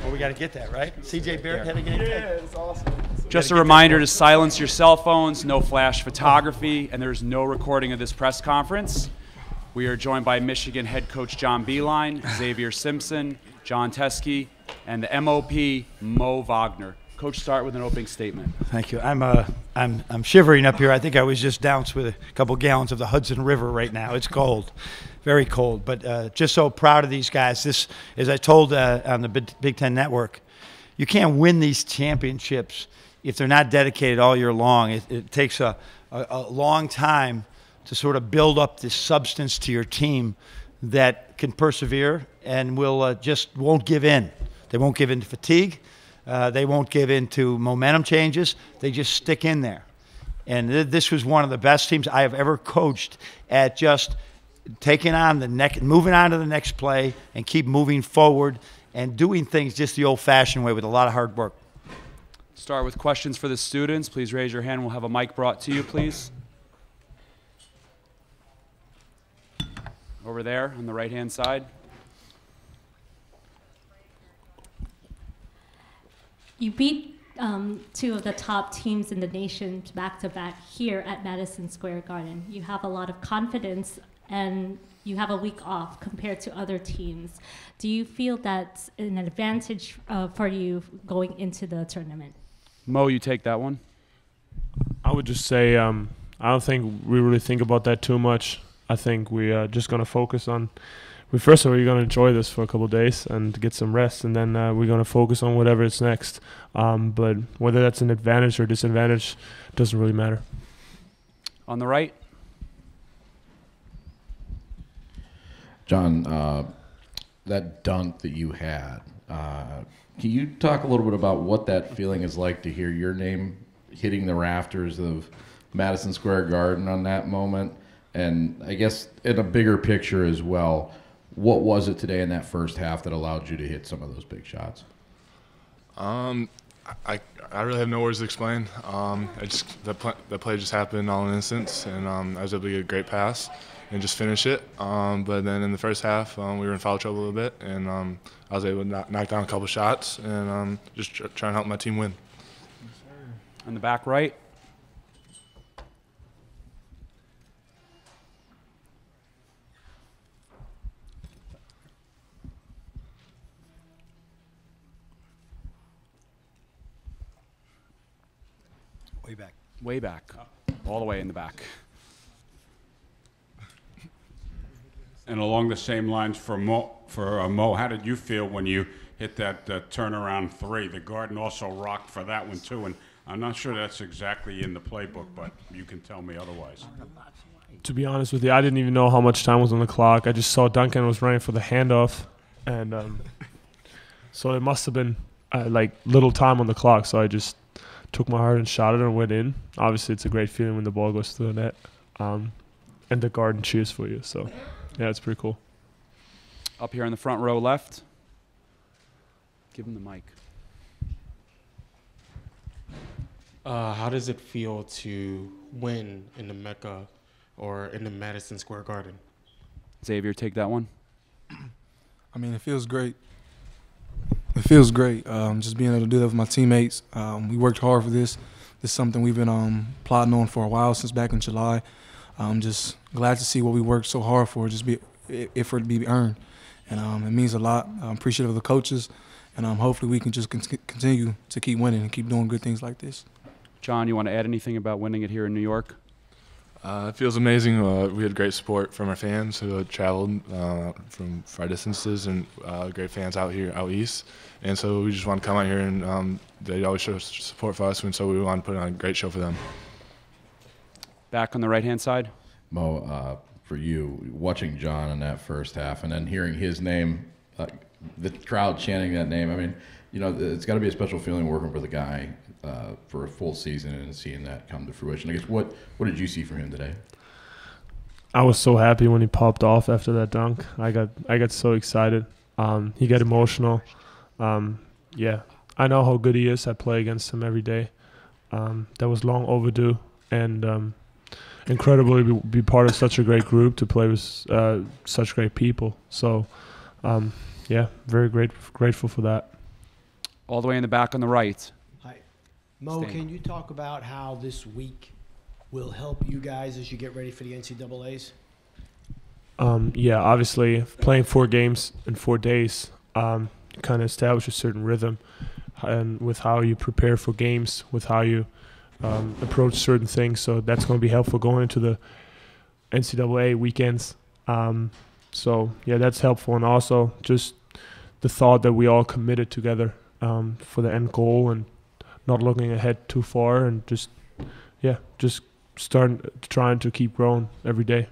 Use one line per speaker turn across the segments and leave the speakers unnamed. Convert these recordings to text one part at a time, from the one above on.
Well, we got to get that, right? CJ Barrett had to get it.
Yeah, it's awesome.
Just a reminder to silence your cell phones, no flash photography, and there's no recording of this press conference. We are joined by Michigan head coach John Beilein, Xavier Simpson, John Teskey, and the MOP, Mo Wagner. Coach, start with an opening statement.
Thank you. I'm shivering up here. I think I was just doused with a couple gallons of the Hudson River right now. It's cold, very cold. But just so proud of these guys. This, as I told on the Big Ten Network, you can't win these championships if they're not dedicated all year long. It takes a long time to sort of build up this substance to your team that can persevere and will just won't give in. They won't give in to fatigue. They won't give in to momentum changes. They just stick in there. And this was one of the best teams I have ever coached at just taking on the next, moving on to the next play and keep moving forward and doing things just the old-fashioned way with a lot of hard work.
Start with questions for the students. Please raise your hand. We'll have a mic brought to you, please. Over there on the right-hand side.
You beat two of the top teams in the nation back-to-back here at Madison Square Garden. You have a lot of confidence and you have a week off compared to other teams. Do you feel that's an advantage for you going into the tournament?
Mo, you take that one.
I would just say I don't think we really think about that too much. I think we are just going to focus on first of all, we're going to enjoy this for a couple of days and get some rest, and then we're going to focus on whatever is next. But whether that's an advantage or disadvantage doesn't really matter.
On the right.
John, that dunk that you had, can you talk a little bit about what that feeling is like to hear your name hitting the rafters of Madison Square Garden on that moment? And I guess in a bigger picture as well, what was it today in that first half that allowed you to hit some of those big shots?
I really have no words to explain. The play just happened all in instance, and I was able to get a great pass and just finish it. But then in the first half, we were in foul trouble a little bit, and I was able to knock down a couple shots and just try and help my team win.
On the back right.
Way back.
Way back. All the way in the back.
And along the same lines for Mo, how did you feel when you hit that turnaround three? The Garden also rocked for that one too, and I'm not sure that's exactly in the playbook, but you can tell me otherwise.
To be honest with you, I didn't even know how much time was on the clock. I just saw Duncan was running for the handoff, and so it must have been like little time on the clock, so I just took my heart and shot it and went in. Obviously, it's a great feeling when the ball goes through the net, and the Garden cheers for you. So, yeah, it's pretty cool.
Up here in the front row left. Give him the mic.
How does it feel to win in the Mecca or in the Madison Square Garden?
Xavier, take that one.
I mean, it feels great. It feels great, just being able to do that with my teammates. We worked hard for this. This is something we've been plotting on for a while, since back in July. I'm just glad to see what we worked so hard for, for it to be earned. And it means a lot. I'm appreciative of the coaches, and hopefully we can just continue to keep winning and keep doing good things like this.
John, you want to add anything about winning it here in New York?
It feels amazing. We had great support from our fans who had traveled from far distances, and great fans out east. And so we just want to come out here, and they always show support for us, and so we want to put on a great show for them.
Back on the right-hand side.
Mo, for you, watching John in that first half and then hearing his name, the crowd chanting that name, I mean, you know, it's got to be a special feeling working with a guy for a full season and seeing that come to fruition. I guess what did you see from him today?
I was so happy when he popped off after that dunk. I got so excited. He got emotional. Yeah, I know how good he is. I play against him every day. That was long overdue, and incredible to be part of such a great group, to play with such great people. So yeah, very grateful for that.
All the way in the back on the right.
Hi. Mo,
Stan.
can you talk about how this week will help you guys as you get ready for the NCAAs?
Yeah, obviously playing 4 games in 4 days kind of establish a certain rhythm, and with how you prepare for games, with how you approach certain things. So that's going to be helpful going into the NCAA weekends. So yeah, that's helpful, and also just the thought that we all committed together for the end goal and not looking ahead too far, and just trying to keep growing every day.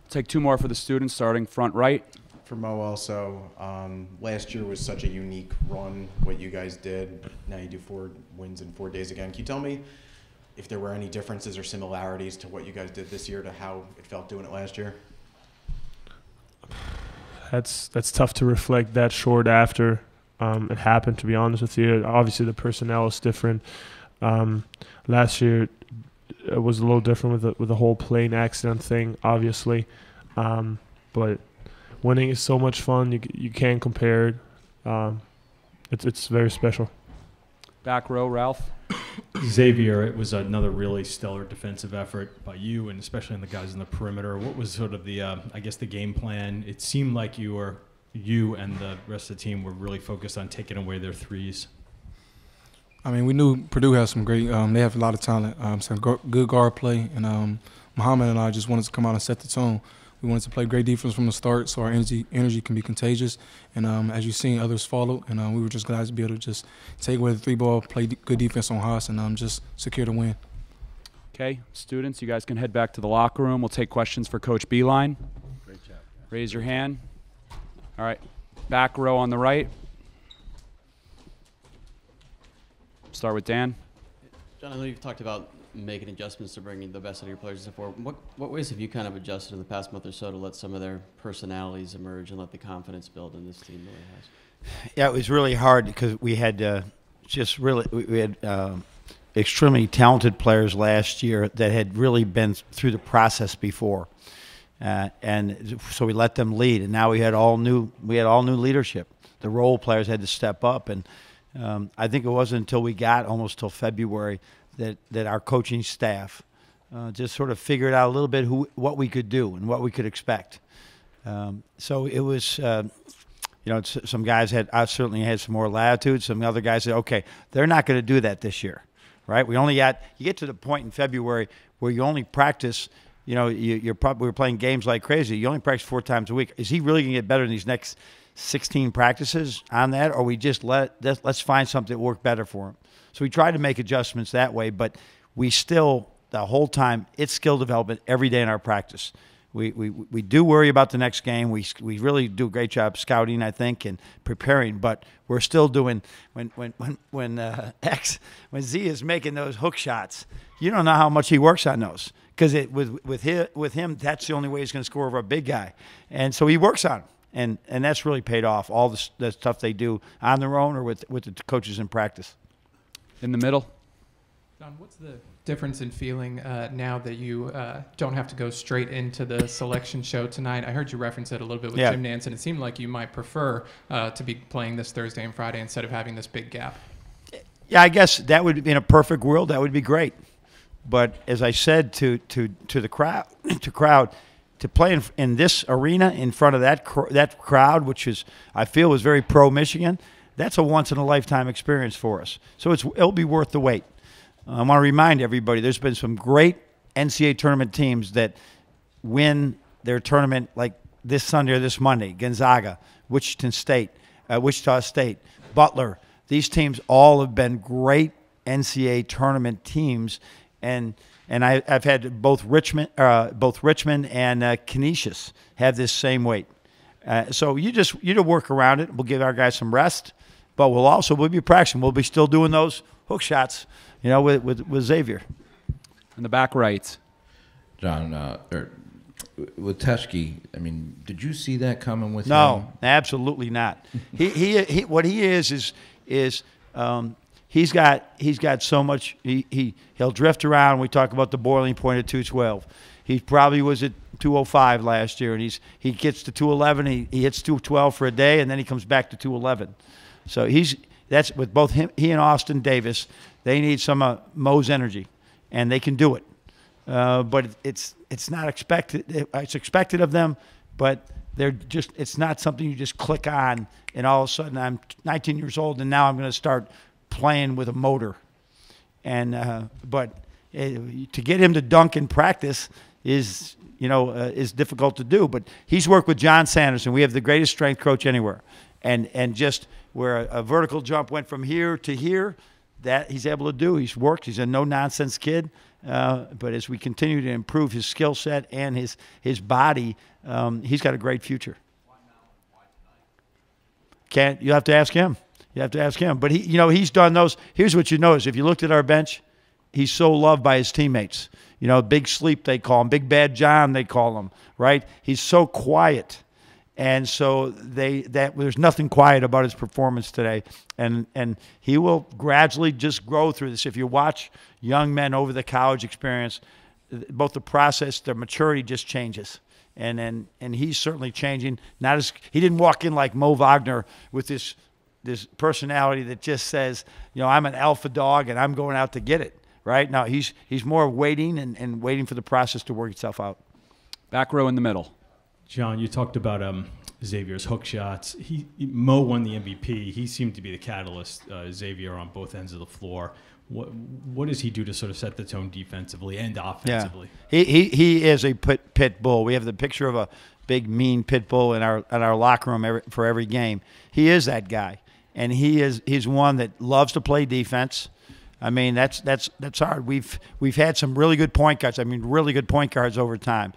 Take 2 more for the students, starting front right.
For Mo also, last year was such a unique run, what you guys did. Now you do 4 wins in 4 days again. Can you tell me if there were any differences or similarities to what you guys did this year to how it felt doing it last year?
That's tough to reflect that short after it happened, to be honest with you. Obviously, the personnel is different. Last year, it was a little different with the whole plane accident thing, obviously. But winning is so much fun. You can't compare it. It's very special.
Back row, Ralph.
Xavier, it was another really stellar defensive effort by you, and especially on the guys in the perimeter. What was sort of the, the game plan? It seemed like you and the rest of the team were really focused on taking away their threes.
I mean, we knew Purdue has some great. They have a lot of talent, some good guard play, and Muhammad and I just wanted to come out and set the tone. We wanted to play great defense from the start, so our energy can be contagious. And as you've seen, others followed, and we were just glad to be able to just take away the 3 ball, play good defense on Haas, and just secure the win.
Okay, students, you guys can head back to the locker room. We'll take questions for Coach Beeline.
Great job.
Raise your hand. All right, back row on the right. Start with Dan.
John, I know you've talked about making adjustments to bring the best out of your players and so forth. What ways have you kind of adjusted in the past month or so to let some of their personalities emerge and let the confidence build in this team really has?
Yeah, it was really hard because we had extremely talented players last year that had really been through the process before, and so we let them lead. And now we had all new leadership. The role players had to step up, and I think it wasn't until we got almost till February that our coaching staff just sort of figured out a little bit what we could do and what we could expect. So it was, some guys certainly had some more latitude. Some other guys said, okay, they're not going to do that this year, right? You get to the point in February where you only practice, we're playing games like crazy. You only practice 4 times a week. Is he really going to get better in these next 16 practices on that, or we just let's find something that worked better for him? So we tried to make adjustments that way, but we still, the whole time, it's skill development every day in our practice. We do worry about the next game. We really do a great job scouting, I think, and preparing, but we're still doing, when Z is making those hook shots, you don't know how much he works on those, because with him, that's the only way he's going to score over a big guy. And so he works on them. And that's really paid off, all the stuff they do on their own or with the coaches in practice.
In the middle.
John, what's the difference in feeling now that you don't have to go straight into the selection show tonight? I heard you reference it a little bit with Jim Nance, and it seemed like you might prefer to be playing this Thursday and Friday instead of having this big gap.
Yeah, I guess that would, in a perfect world, that would be great. But as I said to the crowd, to play in this arena in front of that crowd, which I feel was very pro-Michigan, that's a once-in-a-lifetime experience for us. So it'll be worth the wait. I want to remind everybody there's been some great NCAA tournament teams that win their tournament like this Sunday or this Monday. Gonzaga, Wichita State, Butler. These teams all have been great NCAA tournament teams, and I've had both Richmond and Canisius have this same weight. So you to work around it. We'll give our guys some rest, but we'll be practicing. We'll be still doing those hook shots, with Xavier.
In the back right.
John, with Teschke, I mean, did you see that coming with him?
No, absolutely not. He what he is he's got so much. He'll drift around. We talk about the boiling point at 212. He probably was at 205 last year, and he gets to 211. He hits 212 for a day, and then he comes back to 211. So that's with both he and Austin Davis. They need some of Mo's energy, and they can do it. But it's not expected. It's expected of them, but it's not something you just click on, and all of a sudden I'm 19 years old, and now I'm going to start playing with a motor. And but to get him to dunk in practice is difficult to do. But he's worked with John Sanderson. We have the greatest strength coach anywhere, and just where a vertical jump went from here to here, that he's able to do. He's worked. He's a no-nonsense kid. But as we continue to improve his skill set and his body, he's got a great future. You have to ask him. You have to ask him. But he's done those. Here's what you notice. If you looked at our bench, he's so loved by his teammates. Big Sleep, they call him. Big Bad John, they call him, right? He's so quiet. And so there's nothing quiet about his performance today. And he will gradually just grow through this. If you watch young men over the college experience, both the process, their maturity just changes. And he's certainly changing. He didn't walk in like Mo Wagner with this personality that just says, I'm an alpha dog and I'm going out to get it, right? No, he's more waiting and waiting for the process to work itself out.
Back row in the middle.
John, you talked about Xavier's hook shots. Mo won the MVP. He seemed to be the catalyst, Xavier, on both ends of the floor. What does he do to sort of set the tone defensively and offensively?
Yeah. He is a pit bull. We have the picture of a big, mean pit bull in our locker room for every game. He is that guy, and he's one that loves to play defense. I mean, that's hard. We've had some really good point guards. I mean, really good point guards over time.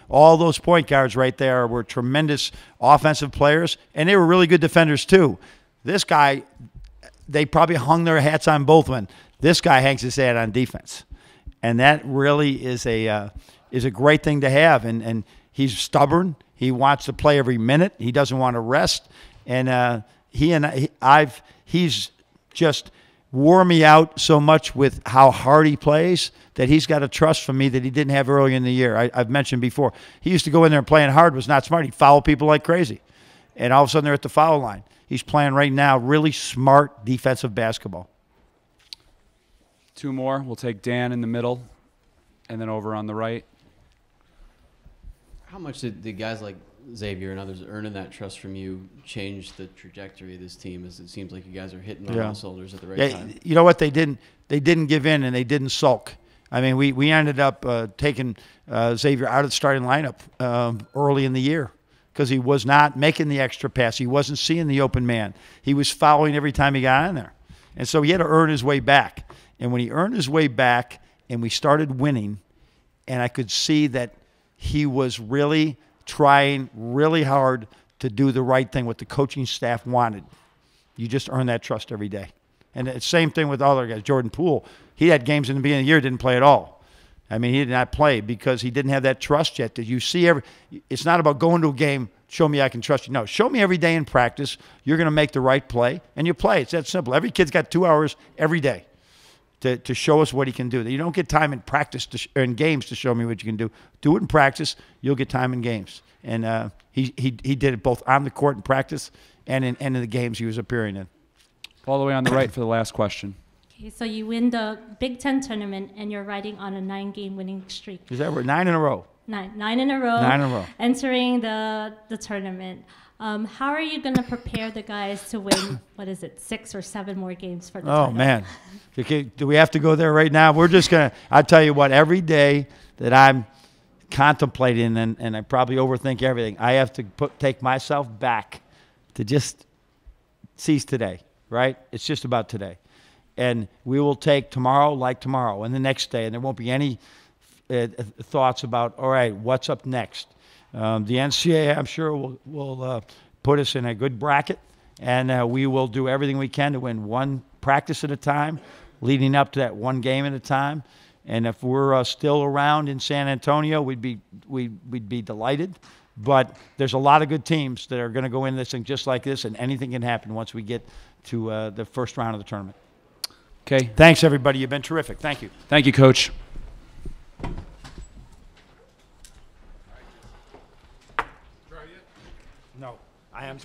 All those point guards right there were tremendous offensive players, and they were really good defenders too. This guy, they probably hung their hats on both men. This guy hangs his hat on defense, and that really is a great thing to have. And he's stubborn. He wants to play every minute. He doesn't want to rest. And he's just wore me out so much with how hard he plays that he's got a trust from me that he didn't have early in the year. I've mentioned before. He used to go in there and playing hard was not smart. He'd foul people like crazy. And all of a sudden they're at the foul line. He's playing right now really smart defensive basketball.
Two more. We'll take Dan in the middle and then over on the right.
How much did the guys like Xavier and others earning that trust from you change the trajectory of this team, as it seems like you guys are hitting on all cylinders at the right time?
You know what? They didn't give in and they didn't sulk. I mean, we ended up taking Xavier out of the starting lineup early in the year because he was not making the extra pass. He wasn't seeing the open man. He was fouling every time he got in there. And so he had to earn his way back. And when he earned his way back and we started winning, and I could see that he was really trying really hard to do the right thing, what the coaching staff wanted. You just earn that trust every day. And the same thing with other guys. Jordan Poole, he had games in the beginning of the year, didn't play at all. I mean, he did not play because he didn't have that trust yet. That you see it's not about going to a game, show me I can trust you. No, show me every day in practice you're going to make the right play, and you play. It's that simple. Every kid's got 2 hours every day to show us what he can do. You don't get time in practice in games to show me what you can do. Do it in practice. You'll get time in games. And he did it both on the court in practice and in the games he was appearing in.
All the way on the right for the last question.
Okay, so you win the Big Ten tournament, and you're riding on a 9-game winning streak.
Is that right? 9 in a row?
Nine in a row.
9 in a row. Entering
the tournament. How are you going to prepare the guys to win, 6 or 7 more games for the title?
Oh, man. Do we have to go there right now? We're just going to – I'll tell you what, every day that I'm contemplating and I probably overthink everything, I have to take myself back to just seize today, right? It's just about today. And we will take tomorrow like tomorrow and the next day, and there won't be any thoughts about, all right, what's up next? The NCAA, I'm sure, will put us in a good bracket, and we will do everything we can to win one practice at a time, leading up to that one game at a time. And if we're still around in San Antonio, we'd be delighted. But there's a lot of good teams that are going to go into this thing just like this, and anything can happen once we get to the first round of the tournament.
Okay.
Thanks, everybody. You've been terrific. Thank you.
Thank you, Coach.
No, I am.